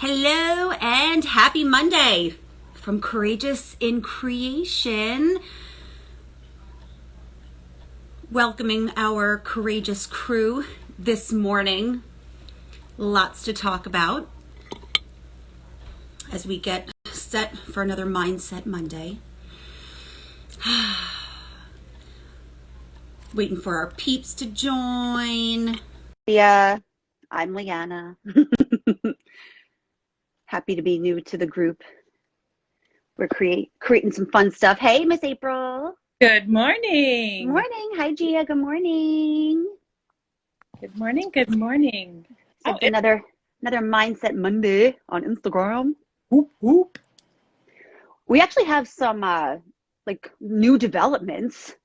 Hello and happy Monday from Courageous in Creation. Welcoming our courageous crew this morning. Lots to talk about as we get set for another Mindset Monday. Waiting for our peeps to join. Yeah, I'm Leanna. Happy to be new to the group. We're creating some fun stuff. Hey, Miss April. Good morning. Morning. Hi, Gia. Good morning. Good morning. Good morning. So it's another Mindset Monday on Instagram. Whoop, whoop. We actually have some new developments.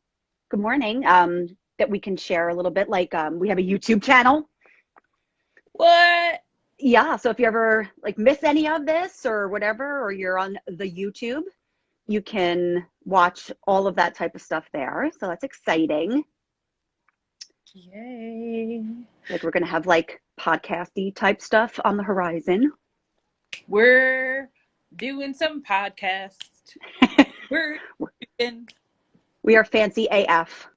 Good morning. That we can share a little bit. We have a YouTube channel. What? Yeah, so if you ever miss any of this or whatever, or you're on the YouTube, you can watch all of that type of stuff there. So that's exciting. Yay. We're going to have podcasty type stuff on the horizon. We're doing some podcasts. We're doing... We are fancy AF.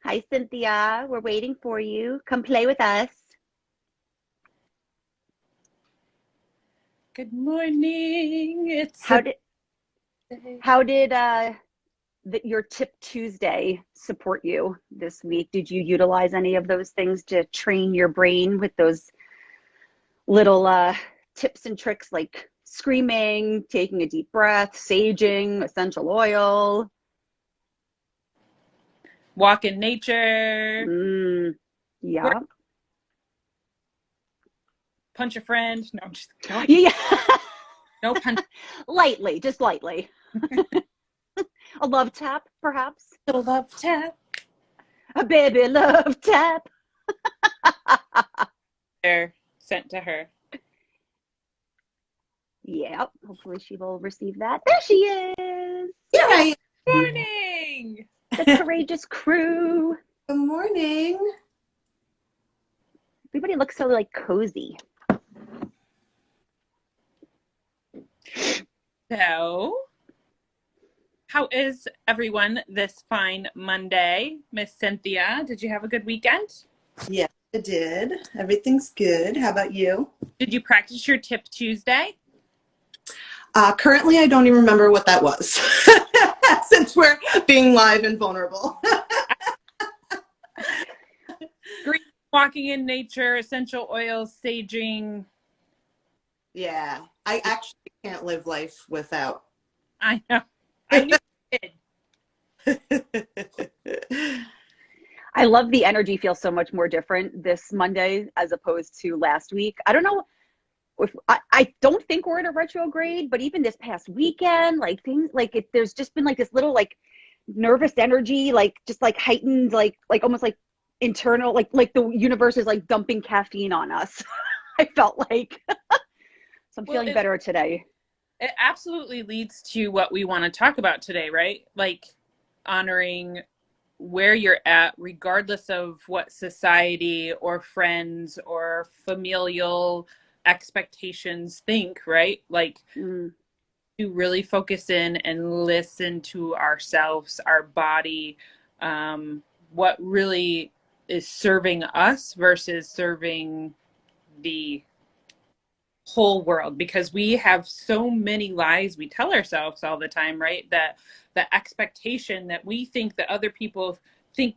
Hi, Cynthia. We're waiting for you. Come play with us. Good morning. How did your Tip Tuesday support you this week? Did you utilize any of those things to train your brain with those little tips and tricks like screaming, taking a deep breath, saging, essential oil? Walk in nature. Yeah. Punch a friend. No, just don't. Yeah. No punch. Lightly, just lightly. A love tap, perhaps. A love tap. A baby love tap. There, sent to her. Yeah, hopefully she will receive that. There she is. Good morning. The courageous crew. Good morning. Everybody looks so cozy. So, how is everyone this fine Monday? Miss Cynthia, did you have a good weekend? Yeah, I did. Everything's good. How about you? Did you practice your Tip Tuesday? Currently, I don't even remember what that was since we're being live and vulnerable. Green, walking in nature, essential oils, saging. Yeah, I actually can't live life without. I know. I knew you did. I love the energy feels so much more different this Monday as opposed to last week. I don't know if I don't think we're in a retrograde, but even this past weekend, things there's just been this little nervous energy, just heightened, almost internal, the universe is dumping caffeine on us. I felt like. So I'm feeling better today. It absolutely leads to what we want to talk about today, right? Honoring where you're at, regardless of what society or friends or familial expectations think, right? To really focus in and listen to ourselves, our body, what really is serving us versus serving the whole world, because we have so many lies we tell ourselves all the time, right? That the expectation that we think that other people think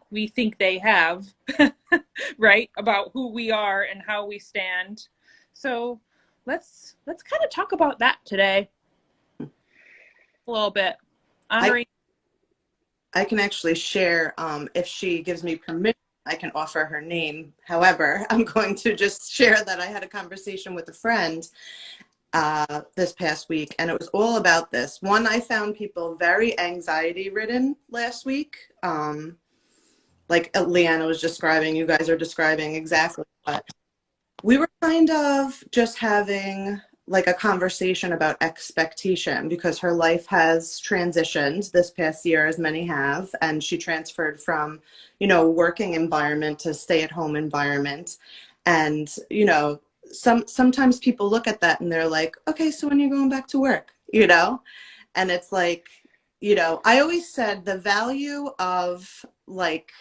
they have right, about who we are and how we stand. So let's kind of talk about that today a little bit. Honoring. I can actually share, if she gives me permission, I can offer her name. However, I'm going to just share that I had a conversation with a friend this past week, and it was all about this. One, I found people very anxiety ridden last week. Like Leanna was describing, you guys are describing exactly what. We were kind of just having a conversation about expectation, because her life has transitioned this past year, as many have, and she transferred from, working environment to stay-at-home environment. And, sometimes people look at that and they're like, okay, so when are you going back to work, And it's like, I always said the value of like,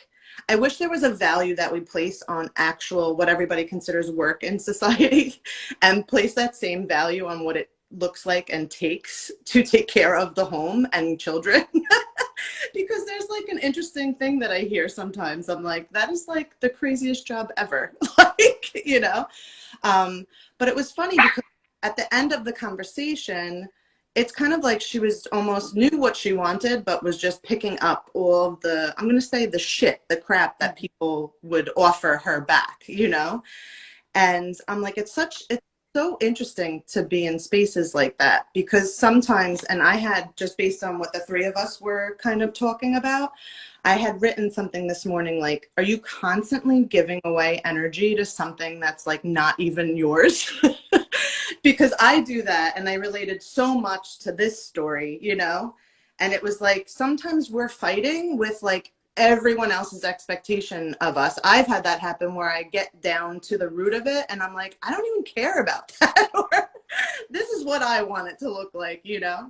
I wish there was a value that we place on actual, what everybody considers work in society and place that same value on what it looks like and takes to take care of the home and children. Because there's like an interesting thing that I hear sometimes. I'm like, that is like the craziest job ever. But it was funny because at the end of the conversation, it's kind of like she was almost knew what she wanted, but was just picking up all the, I'm going to say the crap that people would offer her back, And I'm like, it's so interesting to be in spaces like that, because sometimes, and I had, just based on what the three of us were kind of talking about, I had written something this morning like, are you constantly giving away energy to something that's like not even yours? Because I do that, and I related so much to this story, and it was like, sometimes we're fighting with like everyone else's expectation of us. I've had that happen where I get down to the root of it and I'm like, I don't even care about that. Or this is what I want it to look like,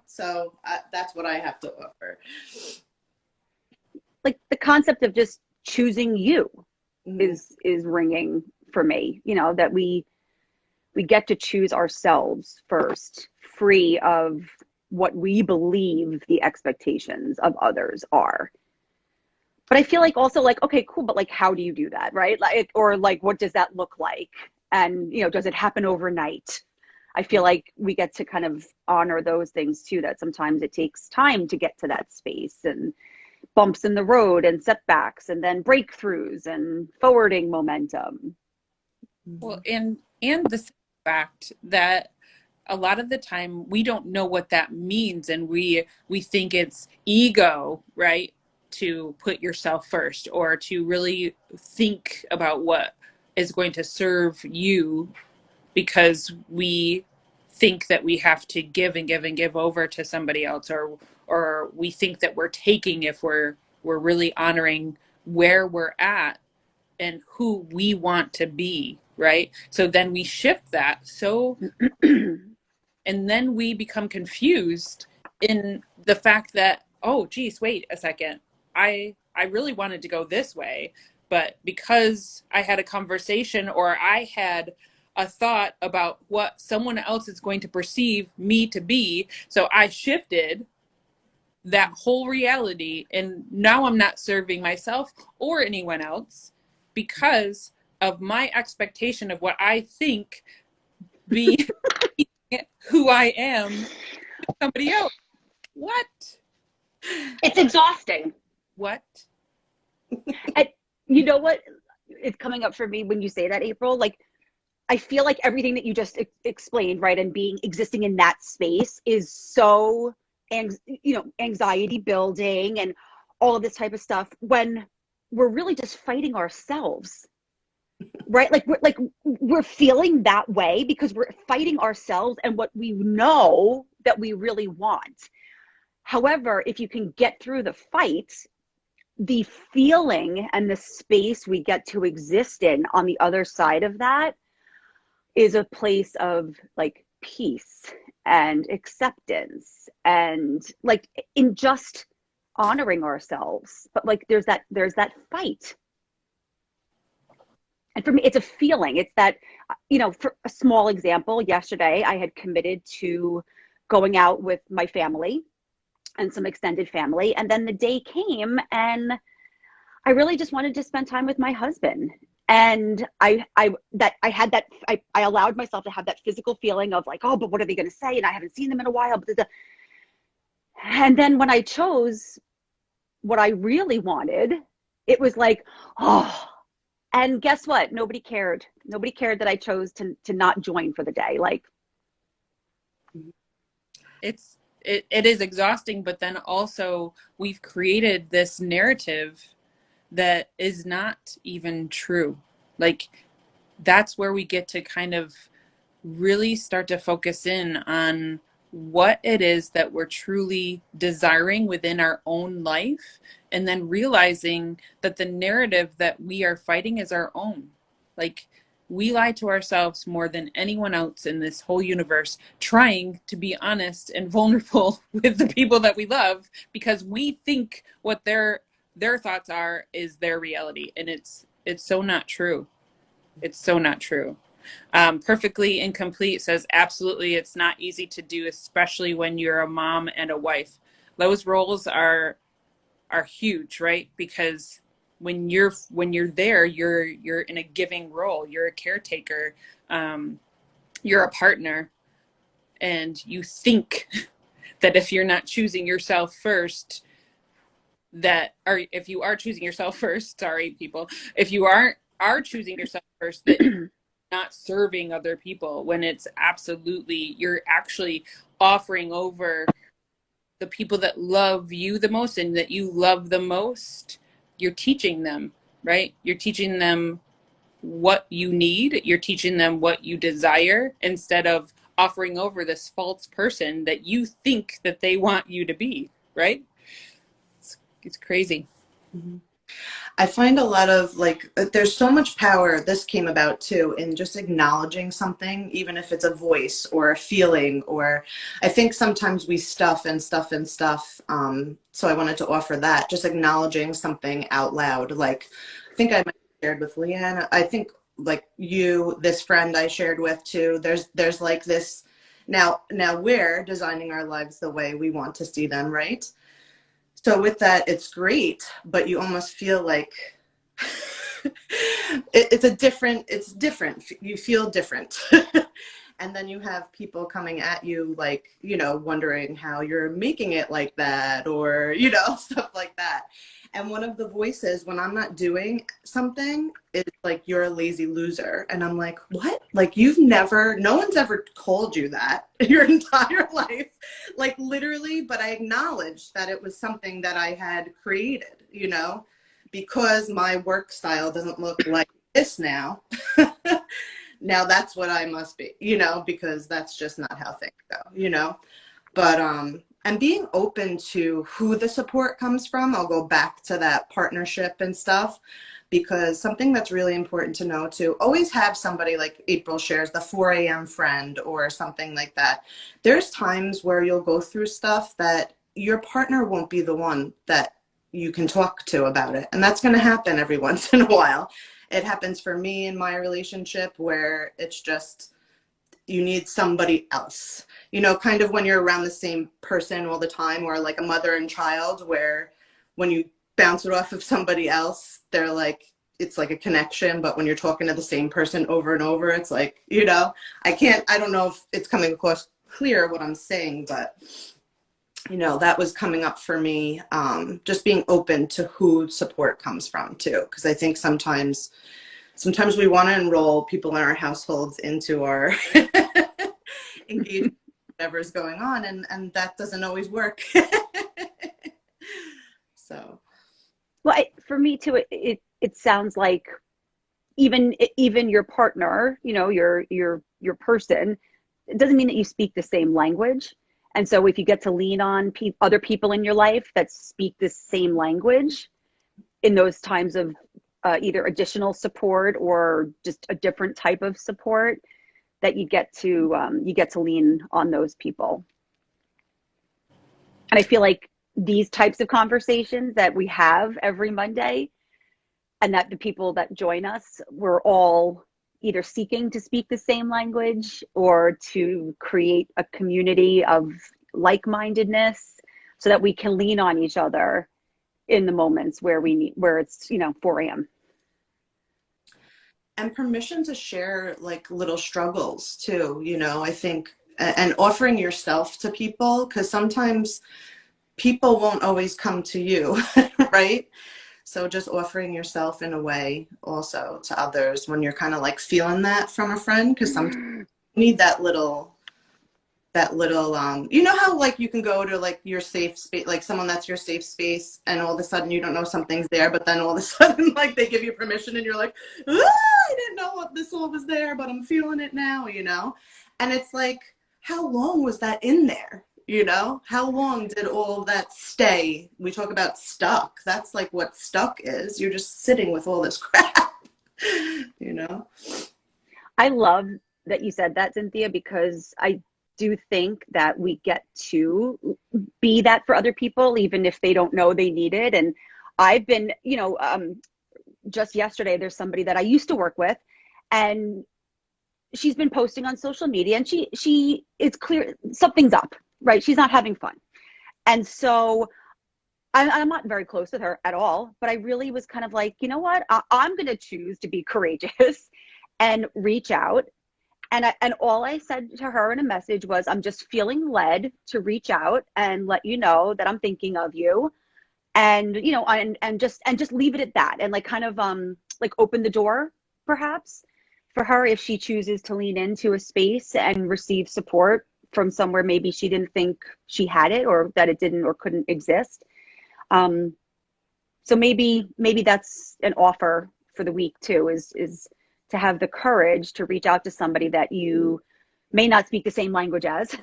So that's what I have to offer. Like the concept of just choosing you is ringing for me, that we get to choose ourselves first, free of what we believe the expectations of others are. But I feel like also like, okay, cool, but like, how do you do that, right? Like, or like, what does that look like? And, does it happen overnight? I feel like we get to kind of honor those things too, that sometimes it takes time to get to that space, and bumps in the road and setbacks and then breakthroughs and forwarding momentum. Well, and the fact that a lot of the time we don't know what that means, and we think it's ego, right? To put yourself first, or to really think about what is going to serve you, because we think that we have to give and give and give over to somebody else, or we think that we're taking if we're really honoring where we're at and who we want to be, right? So then we shift that. And then we become confused in the fact that, oh, geez, wait a second. I really wanted to go this way, but because I had a conversation, or I had a thought about what someone else is going to perceive me to be, so I shifted that whole reality, and now I'm not serving myself or anyone else because of my expectation of what I think being who I am to somebody else. What? It's exhausting. What? And you know what? It's coming up for me when you say that, April. Like, I feel like everything that you just explained, right, and existing in that space is so, anxiety building and all of this type of stuff, when we're really just fighting ourselves, right? Like we're feeling that way because we're fighting ourselves and what we know that we really want. However, if you can get through the fight, the feeling and the space we get to exist in on the other side of that is a place of like peace and acceptance, and like in just honoring ourselves. But like there's that fight. And for me, it's a feeling. It's that, for a small example, yesterday I had committed to going out with my family and some extended family. And then the day came and I really just wanted to spend time with my husband. And I allowed myself to have that physical feeling of like, oh, but what are they going to say? And I haven't seen them in a while. And then when I chose what I really wanted, it was like, oh, and guess what? Nobody cared. Nobody cared that I chose to not join for the day. Like, it is exhausting, but then also we've created this narrative that is not even true. Like, that's where we get to kind of really start to focus in on what it is that we're truly desiring within our own life, and then realizing that the narrative that we are fighting is our own. Like, we lie to ourselves more than anyone else in this whole universe, trying to be honest and vulnerable with the people that we love, because we think what their thoughts are is their reality, and it's so not true. It's so not true. Perfectly Incomplete says, absolutely, it's not easy to do, especially when you're a mom and a wife. Those roles are huge, right? Because when you're there, you're in a giving role. You're a caretaker. You're a partner, and you think that if you're not choosing yourself first, or if you are choosing yourself first, sorry, people, if you are choosing yourself first, that you're not serving other people, when it's absolutely, you're actually offering over the people that love you the most and that you love the most. You're teaching them, right? You're teaching them what you need. You're teaching them what you desire, instead of offering over this false person that you think that they want you to be, right? It's crazy. Mhm. I find a lot of like, there's so much power. This came about too in just acknowledging something, even if it's a voice or a feeling, or I think sometimes we stuff and stuff and stuff. So I wanted to offer that, just acknowledging something out loud. Like, I think I might have shared with Leanne. I think like you, this friend I shared with too, there's like this, now we're designing our lives the way we want to see them, right? So with that, it's great, but you almost feel like it's different. You feel different. And then you have people coming at you like, wondering how you're making it like that, or, stuff like that. And one of the voices when I'm not doing something is like, you're a lazy loser. And I'm like, what? Like, no one's ever called you that your entire life, like literally, but I acknowledged that it was something that I had created, because my work style doesn't look like this now. Now that's what I must be, because that's just not how things go, but, and being open to who the support comes from. I'll go back to that partnership and stuff, because something that's really important to know too, always have somebody, like April shares, the 4 a.m. friend or something like that. There's times where you'll go through stuff that your partner won't be the one that you can talk to about it. And that's going to happen every once in a while. It happens for me in my relationship where it's just, you need somebody else, kind of when you're around the same person all the time, or like a mother and child, where when you bounce it off of somebody else, they're like, it's like a connection. But when you're talking to the same person over and over, it's like, I don't know if it's coming across clear what I'm saying, but that was coming up for me. Just being open to who support comes from too. Cause I think sometimes we want to enroll people in our households into our engagement, whatever's going on, and that doesn't always work. So, well, for me too, it sounds like even your partner, your person, it doesn't mean that you speak the same language. And so if you get to lean on other people in your life that speak the same language in those times of either additional support or just a different type of support, that you get to lean on those people. And I feel like these types of conversations that we have every Monday, and that the people that join us, we're all either seeking to speak the same language or to create a community of like-mindedness, so that we can lean on each other in the moments where it's 4 a.m. And permission to share like little struggles too, I think, and offering yourself to people, because sometimes people won't always come to you, right? So just offering yourself in a way also to others when you're kind of like feeling that from a friend, because sometimes you need that little, how like you can go to like your safe space, like someone that's your safe space, and all of a sudden you don't know something's there, but then all of a sudden like they give you permission and you're like, I didn't know what this all was there, but I'm feeling it now, and it's like, how long was that in there? How long did all of that stay? We talk about stuck. That's like what stuck is. You're just sitting with all this crap, I love that you said that, Cynthia, because I do think that we get to be that for other people, even if they don't know they need it. And I've been, just yesterday, there's somebody that I used to work with, and she's been posting on social media, and she it's clear something's up, right? She's not having fun. And so I'm not very close with her at all, but I really was kind of like, you know what? I'm going to choose to be courageous and reach out. And all I said to her in a message was, I'm just feeling led to reach out and let you know that I'm thinking of you. And, and just leave it at that. And like, kind of, like open the door perhaps for her if she chooses to lean into a space and receive support from somewhere maybe she didn't think she had it, or that it didn't or couldn't exist. So maybe that's an offer for the week too, is to have the courage to reach out to somebody that you may not speak the same language as,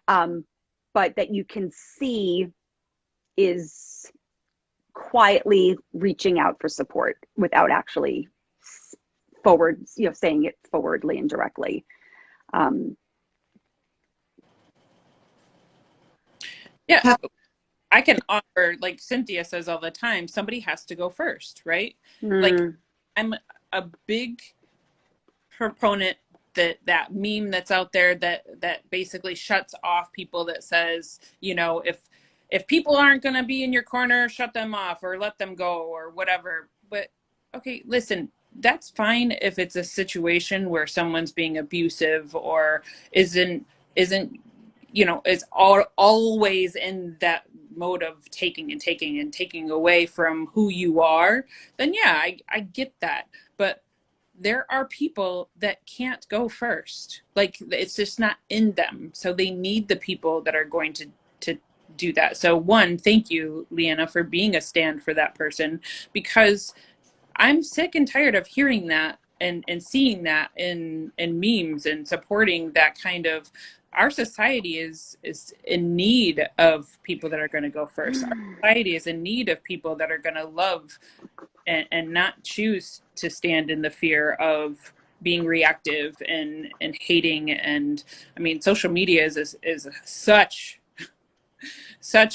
but that you can see is quietly reaching out for support without actually saying it forwardly and directly. Yeah, I can offer, like Cynthia says all the time, somebody has to go first, right? Like, I'm a big proponent that meme that's out there that basically shuts off people, that says, if people aren't going to be in your corner, shut them off or let them go or whatever. But okay, listen, that's fine if it's a situation where someone's being abusive or isn't is always in that mode of taking and taking and taking away from who you are. Then yeah, I get that. But there are people that can't go first. Like, it's just not in them. So they need the people that are going to do that. So one, thank you, Leanna, for being a stand for that person, because I'm sick and tired of hearing that and seeing that in memes and supporting that kind of. Our society is in need of people that are going to go first. Our society is in need of people that are going to love and not choose to stand in the fear of being reactive and hating. And I mean, social media is such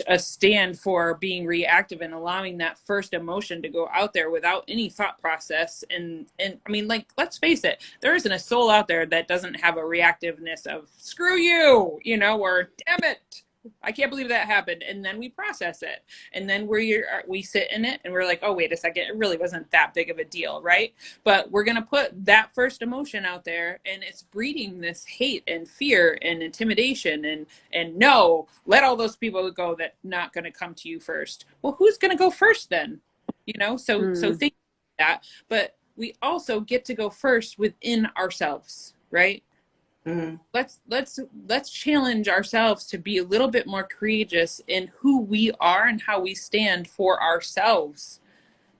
a stand for being reactive and allowing that first emotion to go out there without any thought process. And I mean, like, let's face it, there isn't a soul out there that doesn't have a reactiveness of screw you, or damn it, I can't believe that happened. And then we process it. And then we sit in it and we're like, oh, wait a second, it really wasn't that big of a deal, right? But we're going to put that first emotion out there, and it's breeding this hate and fear and intimidation and no, let all those people go that not going to come to you first. Well, who's going to go first then? So think that. But we also get to go first within ourselves, right? Mm-hmm. Let's challenge ourselves to be a little bit more courageous in who we are and how we stand for ourselves,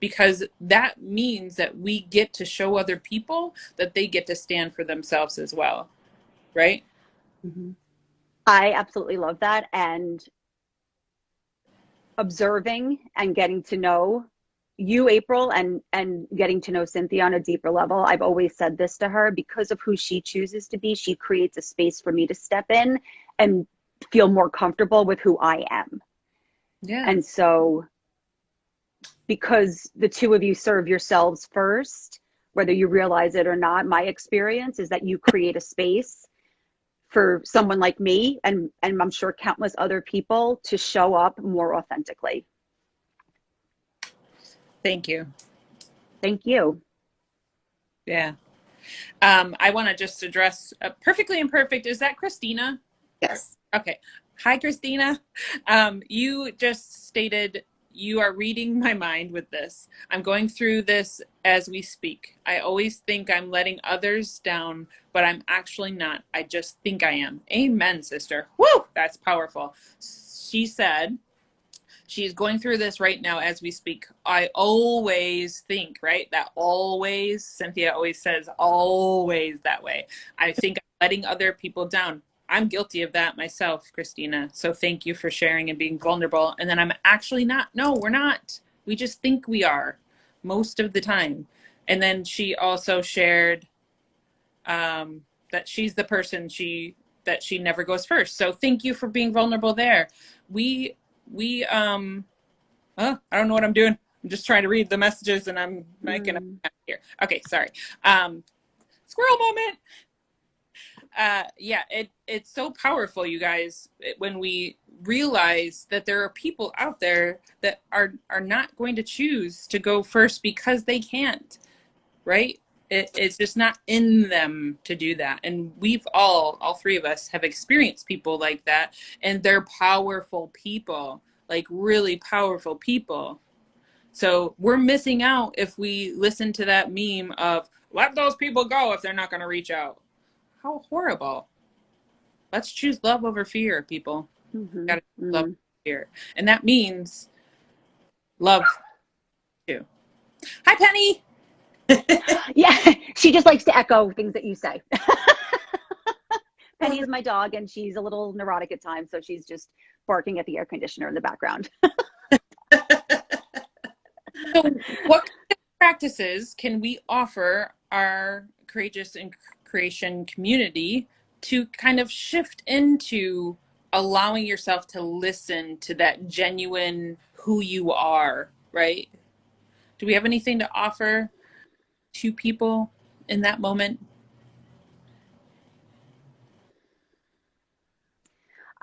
because that means that we get to show other people that they get to stand for themselves as well, right? Mm-hmm. I absolutely love that. And observing and getting to know you, April, and getting to know Cynthia on a deeper level. I've always said this to her: because of who she chooses to be, she creates a space for me to step in and feel more comfortable with who I am. Yeah. And so, because the two of you serve yourselves first, whether you realize it or not, my experience is that you create a space for someone like me, and I'm sure countless other people, to show up more authentically. Thank you. Thank you. Yeah. I want to just address Perfectly Imperfect. Is that Christina? Yes. Okay. Hi, Christina. You just stated you are reading my mind with this. I'm going through this as we speak. I always think I'm letting others down, but I'm actually not. I just think I am. Amen, sister. Woo! That's powerful. She said, she's going through this right now as we speak. I always think, right? That always, Cynthia always says always that way. I think I'm letting other people down. I'm guilty of that myself, Christina. So thank you for sharing and being vulnerable. And then I'm actually not. No, we're not. We just think we are most of the time. And then she also shared, that she's the person that she never goes first. So thank you for being vulnerable there. We I don't know what I'm doing. I'm just trying to read the messages and I'm making a mess here. Okay, sorry. Squirrel moment. Yeah, it's so powerful, you guys, when we realize that there are people out there that are not going to choose to go first because they can't, right? It's just not in them to do that. And we've all three of us have experienced people like that, and they're powerful people, like really powerful people. So we're missing out if we listen to that meme of let those people go if they're not going to reach out. How horrible. Let's choose love over fear, people. Gotta choose love over fear. And that means love too. Hi, Penny. Yeah, she just likes to echo things that you say. Penny is my dog, and she's a little neurotic at times, so she's just barking at the air conditioner in the background. So what kind of practices can we offer our Courageous in Creation community to kind of shift into allowing yourself to listen to that genuine who you are, right? Do we have anything to offer to people in that moment?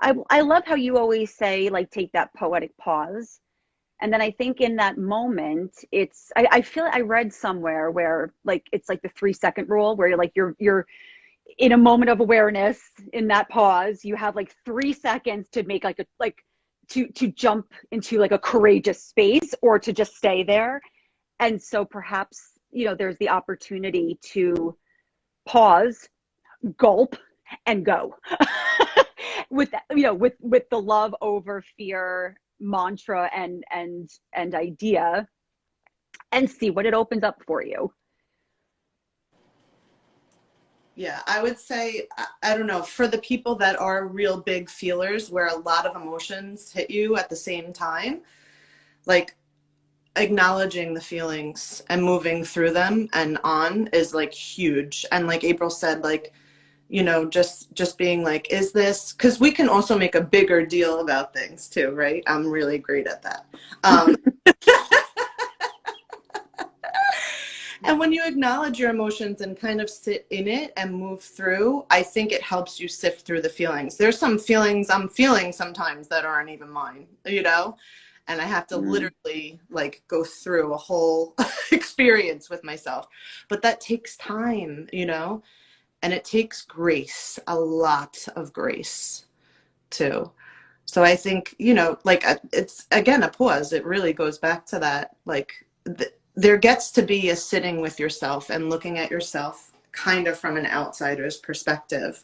I love how you always say, like, take that poetic pause. And then I think in that moment, I feel I read somewhere where, like, it's like the 3-second rule, where you're in a moment of awareness. In that pause, you have like 3 seconds to make to jump into like a courageous space, or to just stay there. And so perhaps, there's the opportunity to pause, gulp, and go with that, with the love over fear mantra and idea, and see what it opens up for you. Yeah, I would say, I don't know, for the people that are real big feelers where a lot of emotions hit you at the same time, like acknowledging the feelings and moving through them and on is like huge. And like April said, like, just being like, is this, because we can also make a bigger deal about things too, right? I'm really great at that. And when you acknowledge your emotions and kind of sit in it and move through, I think it helps you sift through the feelings. There's some feelings I'm feeling sometimes that aren't even mine, and I have to literally like go through a whole experience with myself. But that takes time, and it takes grace, a lot of grace too. So I think, like it's, again, a pause. It really goes back to that, like, there gets to be a sitting with yourself and looking at yourself kind of from an outsider's perspective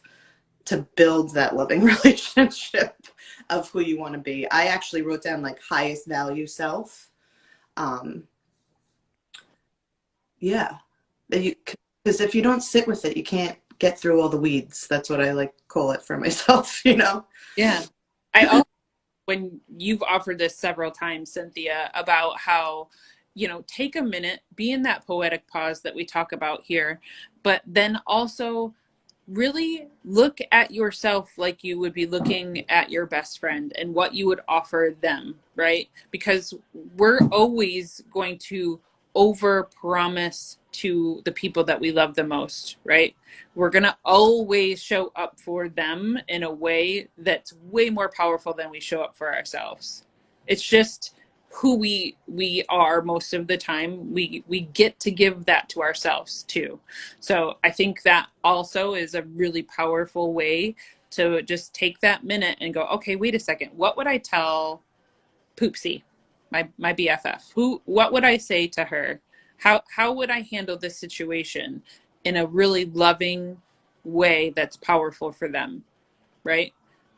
to build that loving relationship of who you want to be. I actually wrote down like highest value self. Yeah. Because if you don't sit with it, you can't get through all the weeds. That's what I like call it for myself, Yeah. I also, when you've offered this several times, Cynthia, about how, take a minute, be in that poetic pause that we talk about here, but then also really look at yourself like you would be looking at your best friend and what you would offer them, right? Because we're always going to over promise to the people that we love the most, right? We're going to always show up for them in a way that's way more powerful than we show up for ourselves. It's just who we are most of the time. We get to give that to ourselves too. So I think that also is a really powerful way to just take that minute and go, okay, wait a second, what would I tell Poopsie, my BFF? What would I say to her? How would I handle this situation in a really loving way that's powerful for them, right?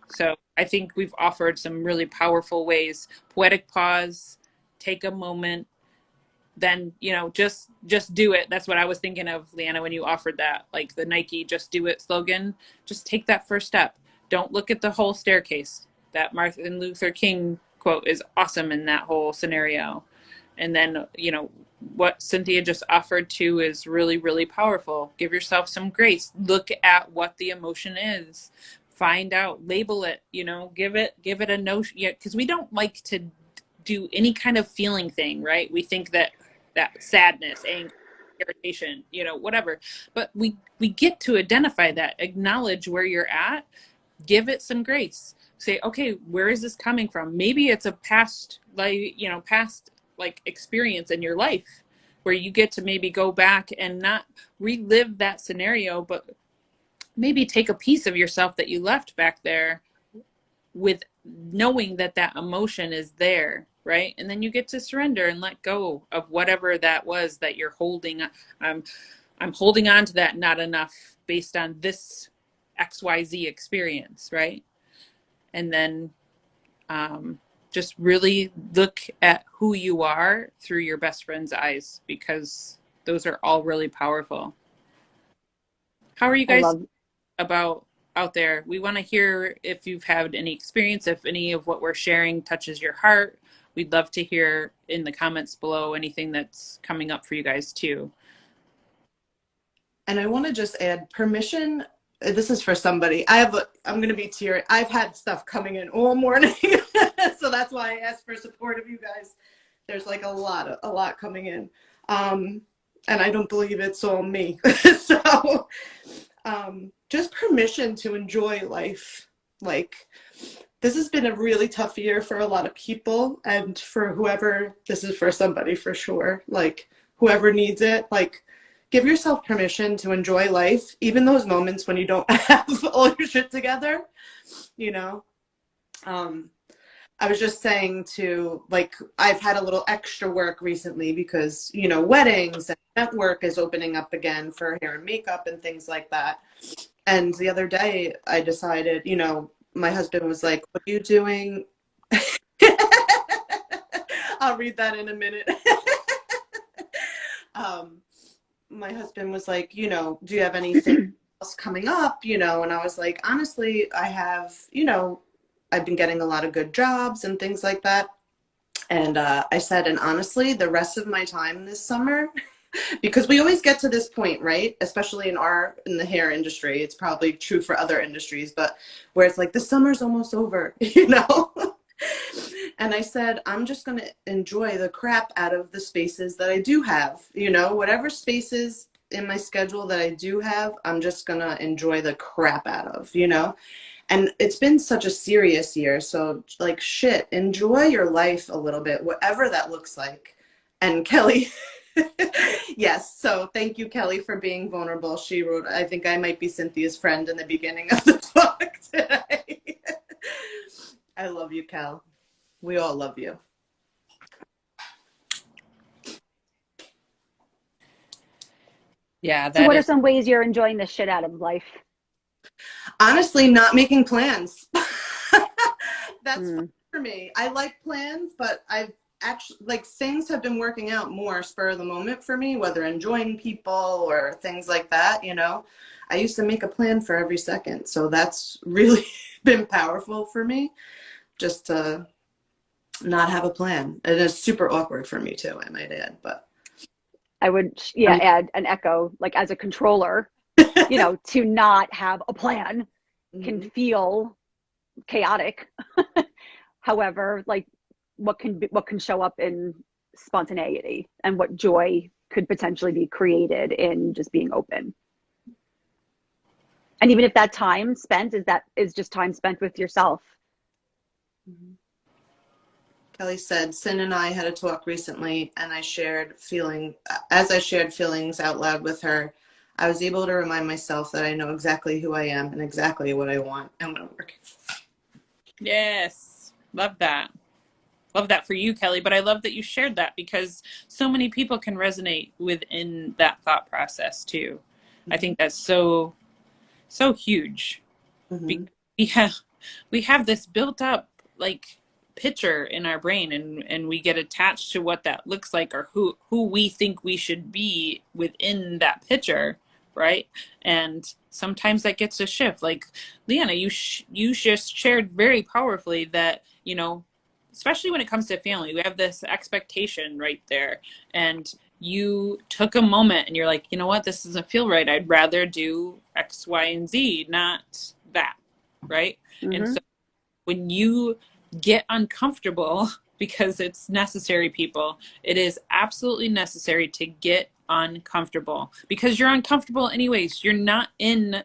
So I think we've offered some really powerful ways. Poetic pause, take a moment, then, just do it. That's what I was thinking of, Leanna, when you offered that, like the Nike "Just Do It" slogan. Just take that first step. Don't look at the whole staircase. That Martin Luther King quote is awesome in that whole scenario. And then, what Cynthia just offered to is really, really powerful. Give yourself some grace. Look at what the emotion is. Find out, label it, give it a notion. Yeah, because we don't like to do any kind of feeling thing, right? We think that sadness, anger, irritation, whatever. But we get to identify that, acknowledge where you're at, give it some grace. Say, okay, where is this coming from? Maybe it's a past experience in your life where you get to maybe go back and not relive that scenario, but maybe take a piece of yourself that you left back there with knowing that emotion is there, right? And then you get to surrender and let go of whatever that was that you're holding. I'm holding on to that not enough based on this XYZ experience, right? And then just really look at who you are through your best friend's eyes, because those are all really powerful. How are you guys about out there? We want to hear if you've had any experience, if any of what we're sharing touches your heart. We'd love to hear in the comments below anything that's coming up for you guys too. And I want to just add permission. This is for somebody. I'm going to be teary. I've had stuff coming in all morning. So that's why I asked for support of you guys. There's like a lot coming in. And I don't believe it's all me. So just permission to enjoy life. Like, this has been a really tough year for a lot of people, and for whoever, this is for somebody for sure. Like, whoever needs it, like, give yourself permission to enjoy life, even those moments when you don't have all your shit together, I was just saying I've had a little extra work recently because, weddings and event work is opening up again for hair and makeup and things like that. And the other day I decided, my husband was like, "What are you doing?" I'll read that in a minute. My husband was like, "Do you have anything else coming up?" And I was like, honestly, I have, I've been getting a lot of good jobs and things like that. And I said, and honestly, the rest of my time this summer, because we always get to this point, right? Especially in the hair industry, it's probably true for other industries, but where it's like the summer's almost over, And I said, I'm just going to enjoy the crap out of the spaces that I do have, whatever spaces in my schedule that I do have, I'm just going to enjoy the crap out of, And it's been such a serious year. So enjoy your life a little bit, whatever that looks like. And Kelly, yes. So thank you, Kelly, for being vulnerable. She wrote, I think I might be Cynthia's friend in the beginning of the book today. I love you, Kel. We all love you. Yeah. So what are some ways you're enjoying the shit out of life? Honestly, not making plans. That's fun for me. I like plans, but I've actually, things have been working out more spur of the moment for me, whether enjoying people or things like that, I used to make a plan for every second. So that's really been powerful for me, just to not have a plan. It is super awkward for me too, I might add, but I would add an echo, as a controller, to not have a plan can feel chaotic. However, what can show up in spontaneity, and what joy could potentially be created in just being open. And even if that time spent is just time spent with yourself. Kelly said, Sin and I had a talk recently, and as I shared feelings out loud with her, I was able to remind myself that I know exactly who I am and exactly what I want and what I'm working for. Yes. Love that. Love that for you, Kelly. But I love that you shared that, because so many people can resonate within that thought process too. I think that's so huge. We have this built up picture in our brain, and we get attached to what that looks like, or who we think we should be within that picture, right? And sometimes that gets a shift. Like Leanna, you just shared very powerfully that especially when it comes to family, we have this expectation right there. And you took a moment and you're like, you know what, this doesn't feel right. I'd rather do X, Y, and Z, not that. Right. And so when you get uncomfortable, because it's necessary, people, it is absolutely necessary to get uncomfortable, because you're uncomfortable anyways. You're not in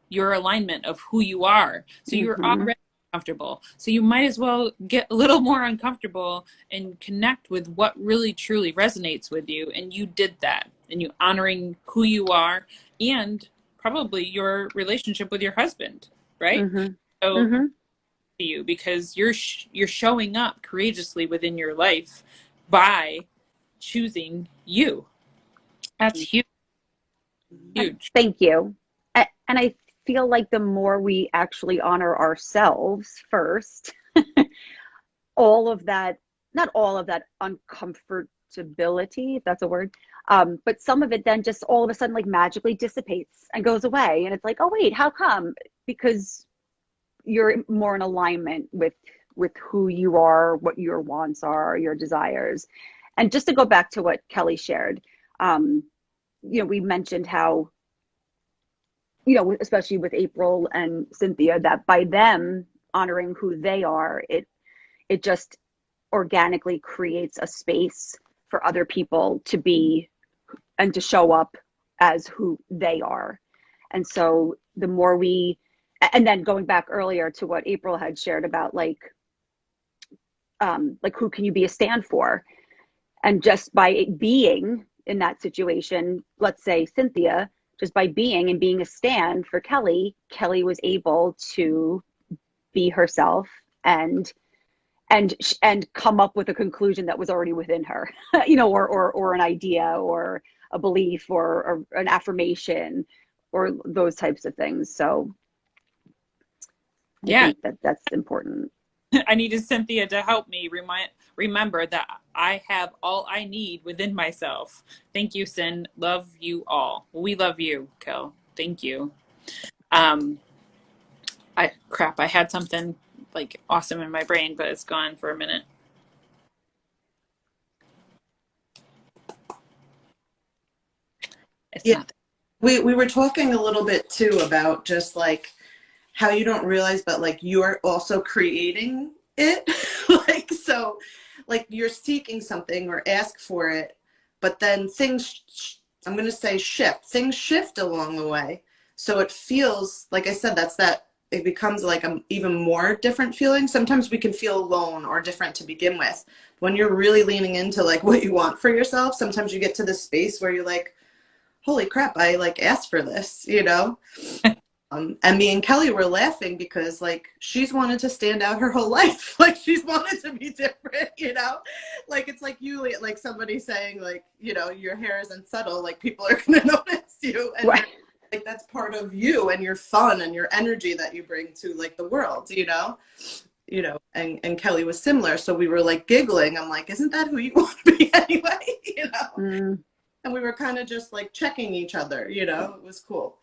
your alignment of who you are. So you're already uncomfortable. So you might as well get a little more uncomfortable and connect with what really truly resonates with you. And you did that, and you honoring who you are and probably your relationship with your husband, right? So to you, because you're showing up courageously within your life by choosing you. That's huge. Huge. Thank you. And I feel like the more we actually honor ourselves first, all of that, not all of that uncomfortability, if that's a word, but some of it then just all of a sudden like magically dissipates and goes away. And it's like, oh wait, how come? Because you're more in alignment with who you are, what your wants are, your desires. And just to go back to what Kelly shared, we mentioned how, especially with April and Cynthia, that by them honoring who they are, it just organically creates a space for other people to be and to show up as who they are. And so the more and then going back earlier to what April had shared about like who can you be a stand for? And just by being in that situation, let's say Cynthia, just by being a stand for Kelly, Kelly was able to be herself and come up with a conclusion that was already within her, or an idea or a belief or an affirmation or those types of things. So I think that's important. I needed Cynthia to help me remember that I have all I need within myself. Thank you, Cyn. Love you all. We love you, Kel. Thank you. I had something like awesome in my brain, but it's gone for a minute. We were talking a little bit too about just like how you don't realize, but like you're also creating it. Like, so like you're seeking something or ask for it, but then things, I'm going to say shift, things shift along the way. So it feels, like I said, it becomes like an even more different feeling. Sometimes we can feel alone or different to begin with. When you're really leaning into like what you want for yourself, sometimes you get to this space where you're like, holy crap, I like asked for this, and me and Kelly were laughing because like she's wanted to stand out her whole life. Like she's wanted to be different, like it's like you, like somebody saying like, your hair isn't subtle, like people are going to notice you. And right. Like that's part of you and your fun and your energy that you bring to like the world, and Kelly was similar. So we were like giggling. I'm like, isn't that who you want to be anyway? And we were kind of just like checking each other, it was cool.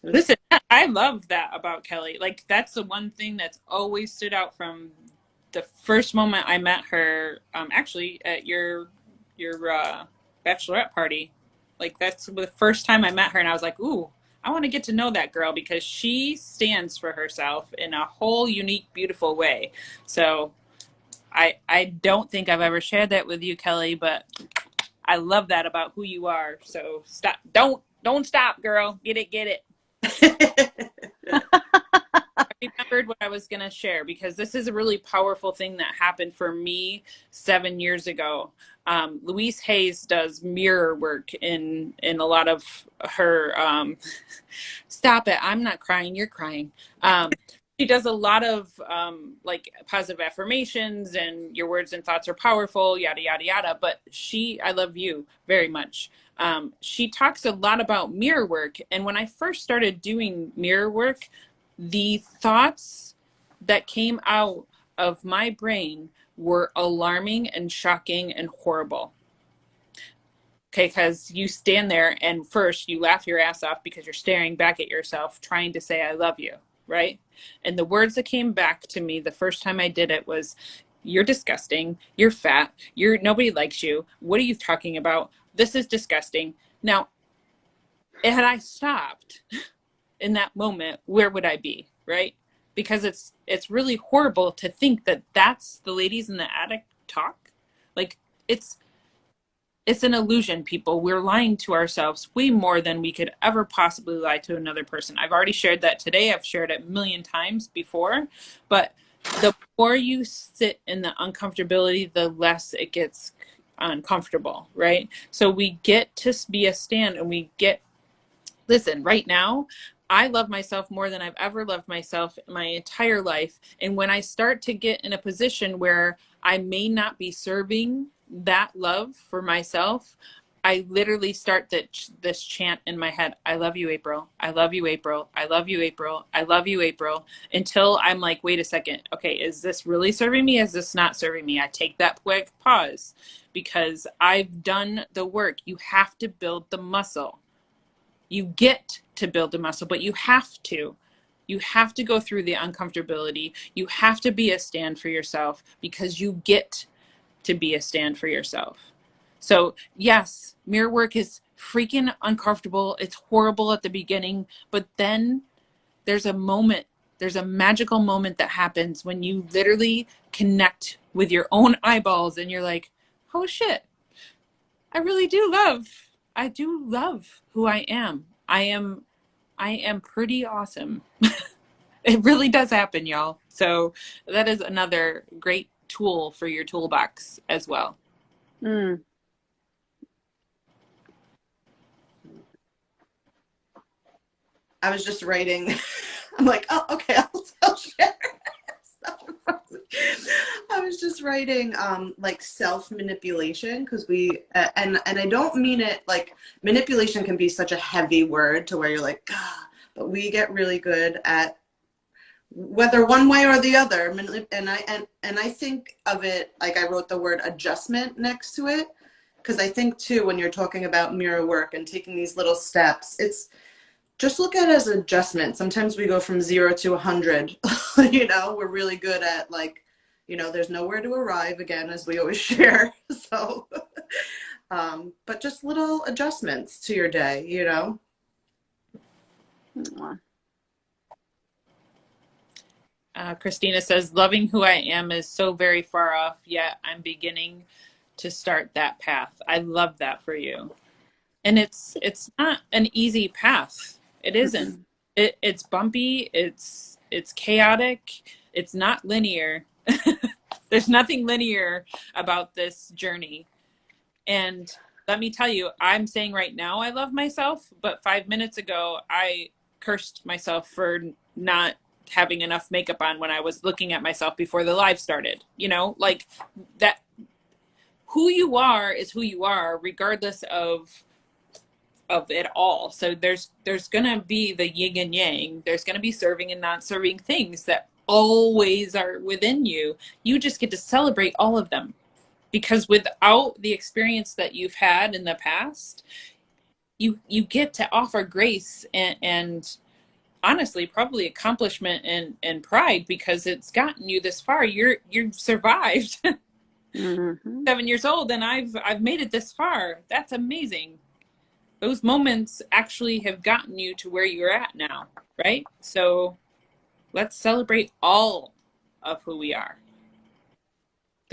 Listen, I love that about Kelly. Like that's the one thing that's always stood out from the first moment I met her, actually at your bachelorette party. Like that's the first time I met her and I was like, ooh, I want to get to know that girl because she stands for herself in a whole unique, beautiful way. So I don't think I've ever shared that with you, Kelly, but I love that about who you are. So stop. Don't stop, girl. Get it. I remembered what I was going to share because this is a really powerful thing that happened for me 7 years ago. Louise Hayes does mirror work in a lot of her, stop it. I'm not crying. You're crying. She does a lot of like positive affirmations and your words and thoughts are powerful, yada, yada, yada. But I love you very much. She talks a lot about mirror work. And when I first started doing mirror work, the thoughts that came out of my brain were alarming and shocking and horrible. Okay, because you stand there and first you laugh your ass off because you're staring back at yourself trying to say, I love you, right? And the words that came back to me the first time I did it was, you're disgusting, you're fat, nobody likes you, what are you talking about, this is disgusting. Now, had I stopped in that moment, where would I be, right? Because it's really horrible to think that that's the ladies in the attic talk. Like, it's an illusion, people. We're lying to ourselves way more than we could ever possibly lie to another person. I've already shared that today. I've shared it a million times before. But the more you sit in the uncomfortability, the less it gets uncomfortable, right? So we get to be a stand, and listen, right now, I love myself more than I've ever loved myself in my entire life. And when I start to get in a position where I may not be serving that love for myself, I literally start this chant in my head. I love you, April. I love you, April. I love you, April. I love you, April. Until I'm like, wait a second. Okay, is this really serving me? Is this not serving me? I take that quick pause because I've done the work. You have to build the muscle. You get to build a muscle, but you have to. You have to go through the uncomfortability. You have to be a stand for yourself because you get to be a stand for yourself. So yes, mirror work is freaking uncomfortable. It's horrible at the beginning, but then there's a magical moment that happens when you literally connect with your own eyeballs and you're like, oh shit, I do love who I am. I am pretty awesome. It really does happen, y'all. So that is another great tool for your toolbox as well. Mm. I was just writing. I'm like, oh, okay, I'll share. I was just writing like self-manipulation because and I don't mean it like manipulation can be such a heavy word to where you're like, ah, but we get really good at whether one way or the other. And I think of it like I wrote the word adjustment next to it because I think too when you're talking about mirror work and taking these little steps, it's just look at it as adjustment. Sometimes we go from 0 to 100. We're really good at like, there's nowhere to arrive again, as we always share. So, but just little adjustments to your day, Christina says, loving who I am is so very far off, yet I'm beginning to start that path. I love that for you. And it's not an easy path. It isn't. It's bumpy. It's chaotic. It's not linear. There's nothing linear about this journey. And let me tell you, I'm saying right now I love myself, but 5 minutes ago I cursed myself for not having enough makeup on when I was looking at myself before the live started. Like that. Who you are is who you are, regardless of it all. So there's gonna be the yin and yang. There's gonna be serving and not serving things that always are within you. You just get to celebrate all of them, because without the experience that you've had in the past, you get to offer grace and honestly probably accomplishment and pride, because it's gotten you this far. You've survived. 7 years old, and I've made it this far. That's amazing. Those moments actually have gotten you to where you're at now, right? So let's celebrate all of who we are.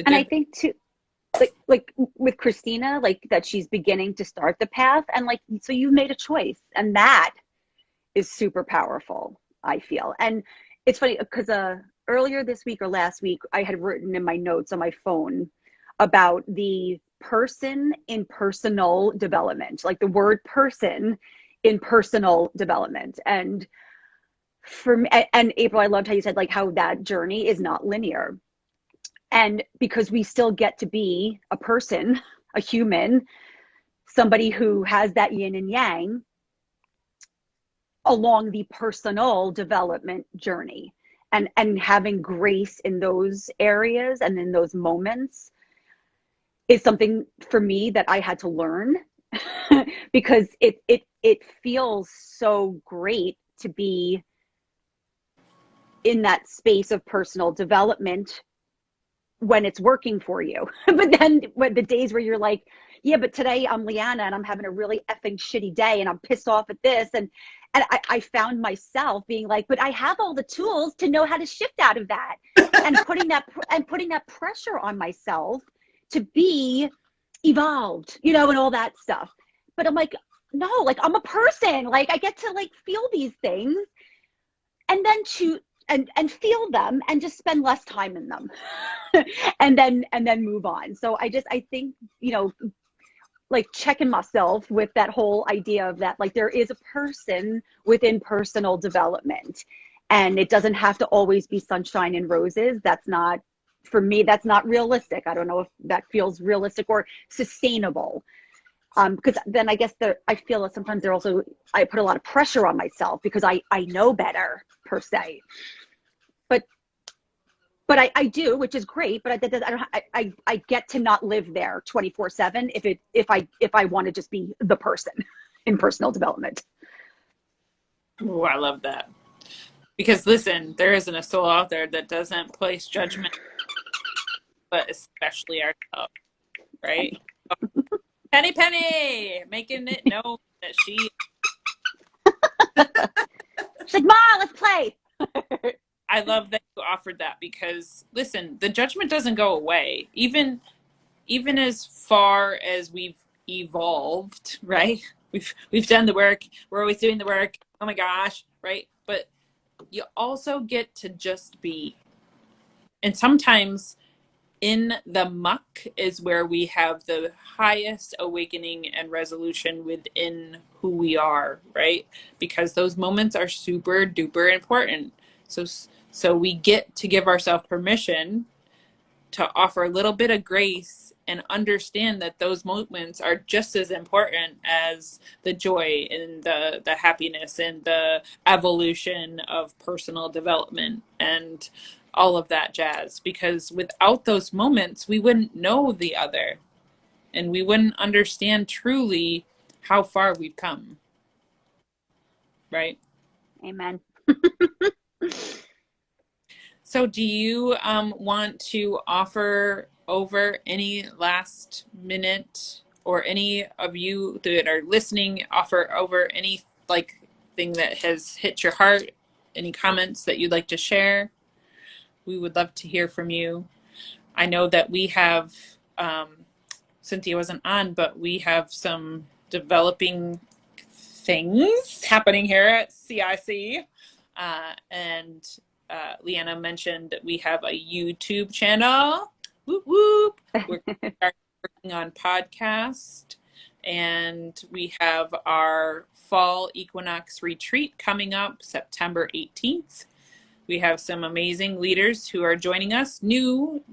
And I think too, like with Christina, like that she's beginning to start the path, and like, so you made a choice, and that is super powerful, I feel. And it's funny because earlier this week or last week, I had written in my notes on my phone about the person in personal development, like the word person in personal development. And for me, and April, I loved how you said like how that journey is not linear. And because we still get to be a person, a human, somebody who has that yin and yang along the personal development journey, and having grace in those areas and in those moments is something for me that I had to learn because it feels so great to be in that space of personal development when it's working for you. But then when the days where you're like, yeah, but today I'm Leanna and I'm having a really effing shitty day and I'm pissed off at this. And I found myself being like, but I have all the tools to know how to shift out of that, and putting that pressure on myself to be evolved, and all that stuff. But I'm like, no, like I'm a person, like I get to like feel these things and then choose and feel them and just spend less time in them and then move on. So I think, like checking myself with that whole idea of that, like there is a person within personal development, and it doesn't have to always be sunshine and roses. That's not, for me, that's not realistic. I don't know if that feels realistic or sustainable. Because then I guess I feel that sometimes I put a lot of pressure on myself because I know better per se, but I do, which is great. But I get to not live there 24/7 if I want to just be the person in personal development. Oh, I love that. Because listen, there isn't a soul out there that doesn't place judgment, but especially ourselves, right? Penny, making it known that she's like, Ma, let's play. I love that you offered that, because listen, the judgment doesn't go away. Even as far as we've evolved, right? We've done the work. We're always doing the work. Oh my gosh, right? But you also get to just be. And sometimes in the muck is where we have the highest awakening and resolution within who we are, right? Because those moments are super duper important. So we get to give ourselves permission to offer a little bit of grace and understand that those moments are just as important as the joy and the happiness and the evolution of personal development and all of that jazz. Because without those moments, we wouldn't know the other, and we wouldn't understand truly how far we've come. Right? Amen. So do you want to offer over any last minute, or any of you that are listening, offer over any thing that has hit your heart, any comments that you'd like to share? We would love to hear from you. I know that we have, Cynthia wasn't on, but we have some developing things happening here at CIC. And Leanna mentioned that we have a YouTube channel. Whoop, whoop. We're working on podcast, and we have our fall equinox retreat coming up September 18th. We have some amazing leaders who are joining us. Some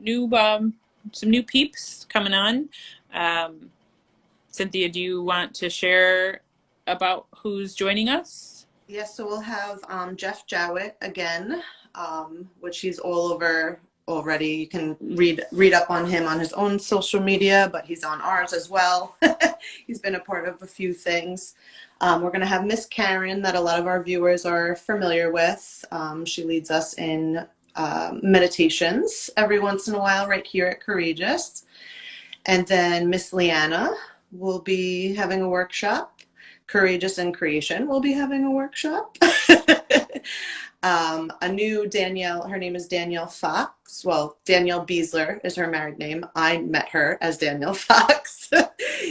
new peeps coming on. Cynthia, do you want to share about who's joining us? Yes, so we'll have Jeff Jowett again, which he's all over already. You can read up on him on his own social media, but he's on ours as well. He's been a part of a few things. We're going to have Miss Karen, that a lot of our viewers are familiar with. She leads us in meditations every once in a while right here at Courageous. And then Miss Leanna will be having a workshop. Courageous in Creation will be having a workshop. A new Danielle, her name is Danielle Fox. Well, Danielle Beasler is her married name. I met her as Danielle Fox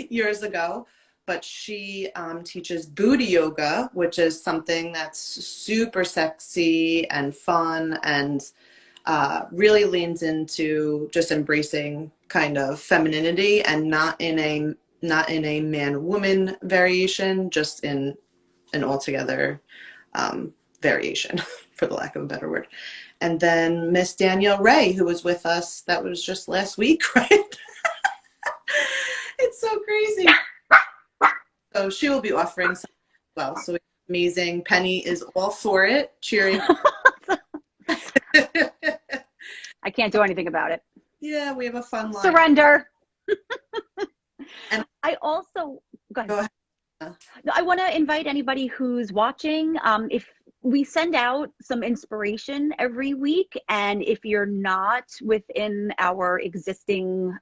years ago, but she teaches booty yoga, which is something that's super sexy and fun, and really leans into just embracing kind of femininity, and not in a man-woman variation, just in an altogether variation, for the lack of a better word. And then Miss Danielle Ray, who was with us, that was just last week, right? It's so crazy. So she will be offering something as well. So it's amazing. Penny is all for it, cheering. I can't do anything about it. Yeah, we have a fun line. Surrender. And I also, go ahead. Go ahead. No, I want to invite anybody who's watching, if we send out some inspiration every week. And if you're not within our existing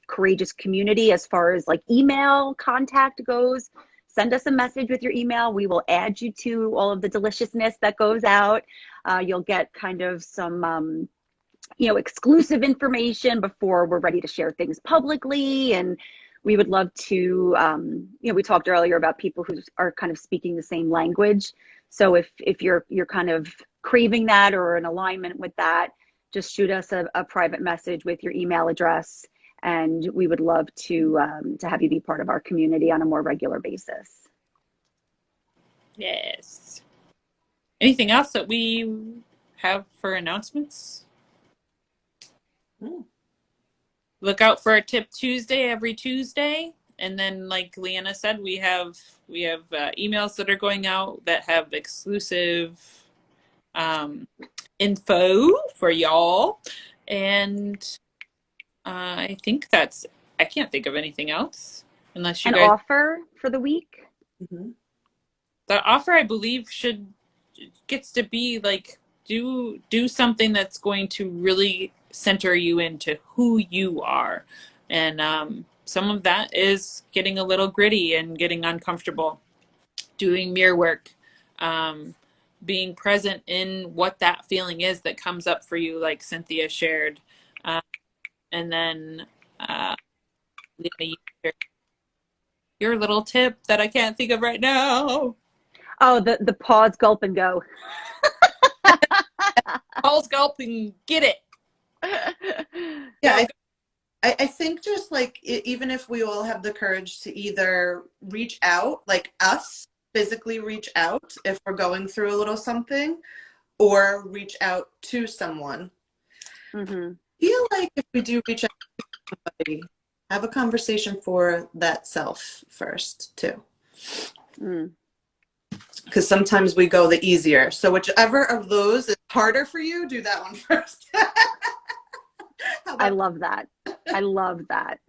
Courageous community, as far as like email contact goes, send us a message with your email. We will add you to all of the deliciousness that goes out. You'll get kind of some, exclusive information before we're ready to share things publicly. And we would love to, we talked earlier about people who are kind of speaking the same language. So if you're kind of craving that or in alignment with that, just shoot us a private message with your email address, and we would love to have you be part of our community on a more regular basis. Yes. Anything else that we have for announcements? Look out for our Tip Tuesday every Tuesday. And then, like Leanna said, we have emails that are going out that have exclusive info for y'all. And I think I can't think of anything else unless you An guys. offer for the week? Mm-hmm. The offer, I believe, gets to be like, do something that's going to really center you into who you are. And some of that is getting a little gritty and getting uncomfortable, doing mirror work, being present in what that feeling is that comes up for you, like Cynthia shared. And then Leanna, you shared your little tip that I can't think of right now. Oh, the pause, gulp, and go. Pause, gulp, and get it. Yeah, I think just like even if we all have the courage to either reach out, like us, physically reach out if we're going through a little something, or reach out to someone. Mm-hmm. I feel like if we do reach out to somebody, have a conversation for that self first too. Because sometimes we go the easier. So whichever of those is harder for you, do that one first. I love that. I love that.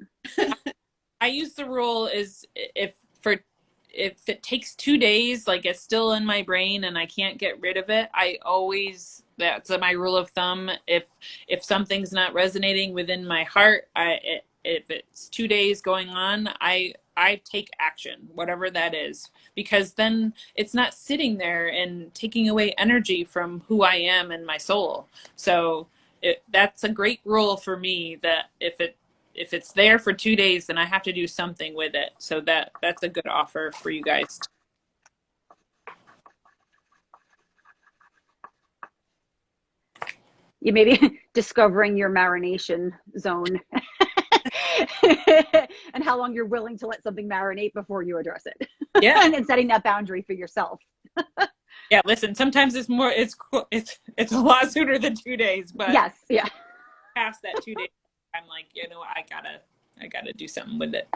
I use the rule is if it takes 2 days, like it's still in my brain and I can't get rid of it, that's my rule of thumb. If something's not resonating within my heart, if it's 2 days going on, I take action, whatever that is, because then it's not sitting there and taking away energy from who I am and my soul. So that's a great rule for me, that if it's there for 2 days, then I have to do something with it. So that's a good offer for you guys. You maybe discovering your marination zone and how long you're willing to let something marinate before you address it. Yeah. And setting that boundary for yourself. Yeah, listen, sometimes it's a lot sooner than 2 days, but yes, yeah. past that 2 days, I'm like, I gotta do something with it.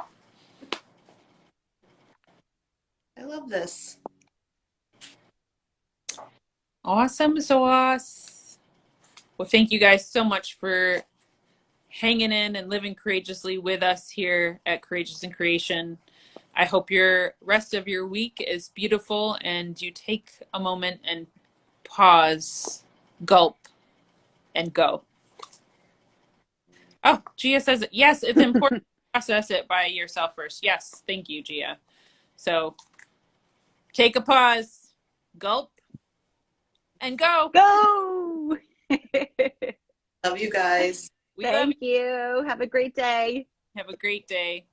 I love this. Awesome sauce. Well, thank you guys so much for hanging in and living courageously with us here at Courageous in Creation. I hope your rest of your week is beautiful and you take a moment and pause, gulp, and go. Oh, Gia says, yes, it's important to process it by yourself first. Yes, thank you, Gia. So take a pause, gulp, and go. Go! Love you guys. We love Thank you. Have a great day. you. Have a great day.